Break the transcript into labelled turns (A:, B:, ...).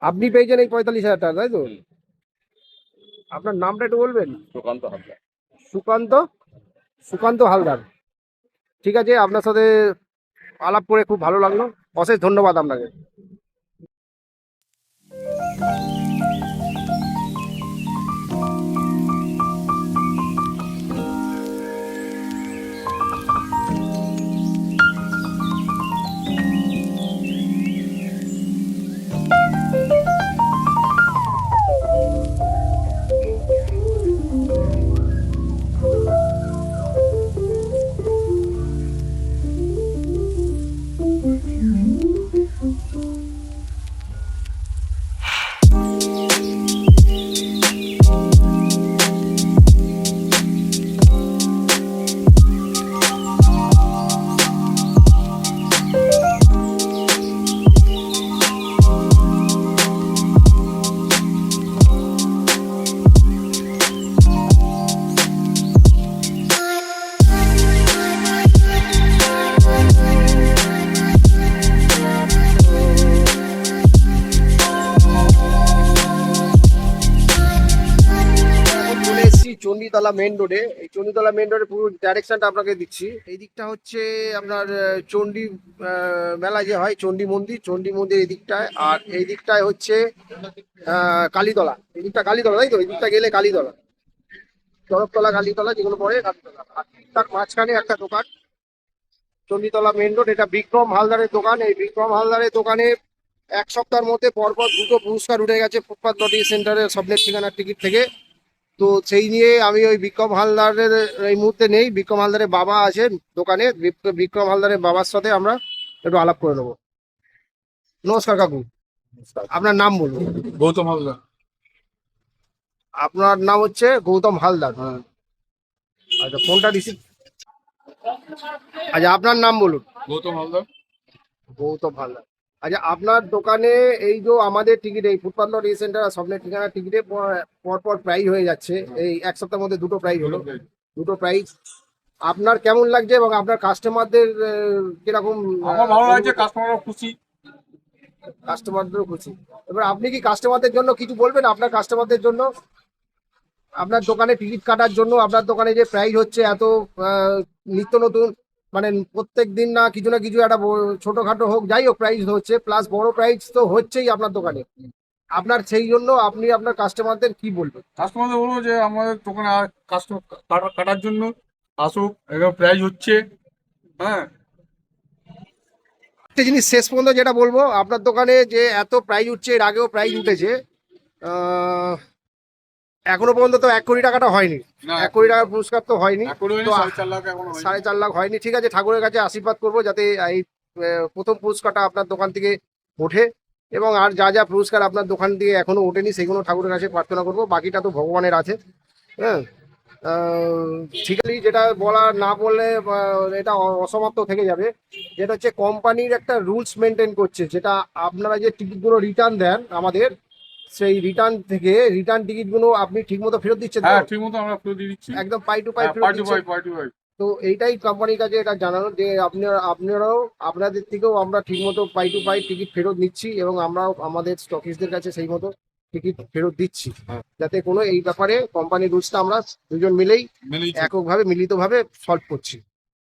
A: আপনি পেয়েছেন এই 45,000 টাকা, তাই তো? আপনার নামটা একটু বলবেন?
B: সুকান্ত হালদার।
A: সুকান্ত সুকান্ত হালদার। ঠিক আছে, আপনার সাথে আলাপ করে খুব ভালো লাগলো। অশেষ ধন্যবাদ আপনাকে। চলে এসেছি চণ্ডীতলা মেন রোডে। এই চণ্ডীতলা মেন রোডে পুরো ডাইরেকশনটা আপনাকে দিচ্ছি। এই দিকটা হচ্ছে আপনার চণ্ডী মেলা যে হয়, চণ্ডী মন্দির, চণ্ডী মন্দির এই দিকটায়। আর এই দিকটায় হচ্ছে কালীতলা। এই দিকটা কালীতলা, তাই তো? এই দিকটা গেলে কালীতলা, চরকতলা, কালীতলা, যেগুলো পড়ে কালীতলা। আর তার মাঝখানে একটা দোকান, চণ্ডীতলা মেন রোড। এটা বিক্রম হালদারের দোকান। এই বিক্রম হালদারের দোকানে এক সপ্তাহের মধ্যে পরপর দুটো পুরস্কার উঠে গেছে ফুটপাথ লটারি সেন্টারের স্বপ্নের ঠিকানার টিকিট থেকে। তো সেই নিয়ে আমি ওই বিক্রম হালদারের এই মুহূর্তে নেই, বিক্রম হালদারের বাবা আছে দোকানে। বিক্রম হালদারের বাবার সাথে আমরা একটু আলাপ করে নেবো। নমস্কার কাকু, আপনার নাম বলুন।
B: গৌতম হালদার।
A: আপনার নাম হচ্ছে গৌতম হালদার? আচ্ছা, ফোনটা রিসিভ। আচ্ছা, আপনার নাম বলুন।
B: গৌতম হালদার।
A: গৌতম হালদার। আচ্ছা, আপনার দোকানে এই যে আমাদের টিকিট, এই ফুটপাথ লটারি সেন্টার স্বপ্নের ঠিকানার টিকিটে পরপর প্রাইজ হয়ে যাচ্ছে। এই এক সপ্তাহের মধ্যে দুটো প্রাইজ হলো, দুটো প্রাইজ। আপনার কেমন লাগছে এবং আপনার কাস্টমারদের কিরকম?
B: আমার ভালো লাগছে, কাস্টমারও খুশি।
A: কাস্টমারদেরও খুশি। এবার আপনি কি কাস্টমারদের জন্য কিছু বলবেন? আপনার কাস্টমারদের জন্য, আপনার দোকানে টিকিট কাটার জন্য, আপনার দোকানে যে প্রাইজ হচ্ছে এত নিত্য নতুন, মানে প্রত্যেক দিন না কিছু না কিছু একটা ছোটখাটো হোক, যাই হোক প্রাইজ হচ্ছে, প্লাস বড় প্রাইজ তো হচ্ছেই আপনার দোকানে। আপনার সেই জন্য আপনি আপনার কাস্টমারদের কি বলবেন?
B: কাস্টমারদের বলবো যে আমাদের দোকানে আর কাস্টমার কাটার জন্য আসুক, এবার প্রাইজ হচ্ছে। হ্যাঁ।
A: একটা জিনিস শেষ পর্যন্ত যেটা বলবো, আপনার দোকানে যে এত প্রাইজ উঠছে, এর আগেও প্রাইজ উঠেছে, আহ, এখনো পর্যন্ত তো 1 কোটি টাকাটা হয়নি।
B: না,
A: 1 কোটি টাকার পুরস্কার তো হয়নি। তো
B: 4.5 লাখ এখনো হয়নি।
A: 4.5 লাখ হয়নি। ঠিক আছে, ঠাকুরের কাছে আশীর্বাদ করবো যাতে এই প্রথম পুরস্কারটা আপনার দোকান থেকে ওঠে, এবং আর যা যা পুরস্কার আপনার দোকান থেকে এখনো ওঠেনি সেগুলো ঠাকুরের কাছে প্রার্থনা করবো। বাকিটা তো ভগবানের আছে। হ্যাঁ। ঠিক আছে, যেটা বলা না বললে এটা অসমাপ্ত থেকে যাবে। যেটা হচ্ছে কোম্পানির একটা রুলস মেনটেন করছে, যেটা আপনারা যে টিকিটগুলো রিটার্ন দেন আমাদের, সেই রিটার্ন থেকে রিটার্ন টিকিটগুলো আপনি ঠিকমতো ফেরত দিচ্ছেন তো?
B: হ্যাঁ, ঠিক মতো আমরা ফেরত দিয়ে দিচ্ছি।
A: একদম পাই টু পাই ফেরত
B: পার্টি
A: দিচ্ছেন?
B: পার্টি পাই।
A: তো এইটাই কোম্পানির কাছে এটা জানানো যে আপনারাও আপনাদের থেকেও আমরা ঠিকমতো পাই টু পাই টিকিট ফেরত নিচ্ছি, এবং আমরাও আমাদের স্টকিস্টদের কাছে সেই মতো টিকিট ফেরত দিচ্ছি। যাতে কোনো এই ব্যাপারে কোম্পানির রুলসটা আমরা দুজন মিলেই এককভাবে মিলিতভাবে সলভ করছি।